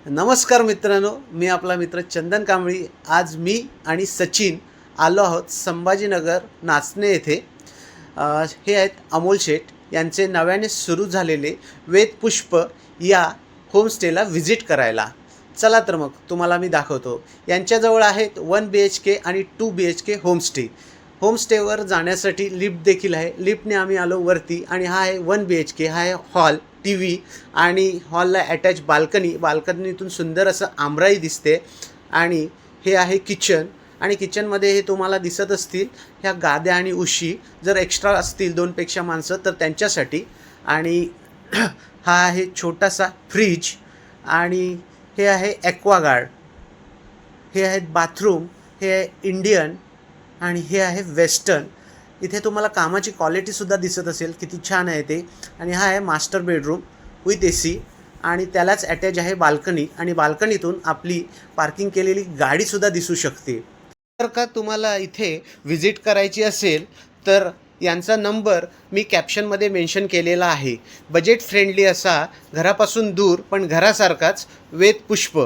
नमस्कार मित्रांनो, मी आपला मित्र चंदन कांबळी. आज मी आणि सचिन आलो आहोत संभाजीनगर नाचणे येथे. हे आहेत अमोल शेठ यांचे नव्याने सुरू झालेले वेदपुष्प या होमस्टेला व्हिजिट करायला. चला तर मग तुम्हाला मी दाखवतो. यांच्याजवळ आहेत 1 BHK आणि 2 BHK होमस्टेवर जाण्यासाठी लिफ्ट देखील आहे. लिफ्टने आम्ही आलो वरती आणि हा आहे 1 BHK. हा आहे हॉल, टी व्ही आणि हॉलला अटॅच बाल्कनीतून सुंदर असं आमराई दिसते. आणि हे आहे किचन आणि किचनमध्ये हे तुम्हाला दिसत असतील ह्या गाद्या आणि उशी. जर एक्स्ट्रा असतील 2पेक्षा माणसं तर त्यांच्यासाठी. आणि हा आहे छोटासा फ्रीज आणि हे आहे ॲक्वागार्ड. हे आहेत बाथरूम. हे आहे इंडियन आणि हे आहे वेस्टर्न. इथे तुम्हाला कामाची क्वालिटीसुद्धा दिसत असेल किती छान आहे ते. आणि हा आहे मास्टर बेडरूम विथ AC आणि त्यालाच अटॅच आहे बाल्कनी आणि बाल्कनीतून आपली पार्किंग केलेली गाडीसुद्धा दिसू शकते. जर का तुम्हाला इथे व्हिजिट करायची असेल तर यांचा नंबर मी कॅप्शनमध्ये मेन्शन केलेला आहे. बजेट फ्रेंडली असा, घरापासून दूर पण घरासारखाच वेदपुष्प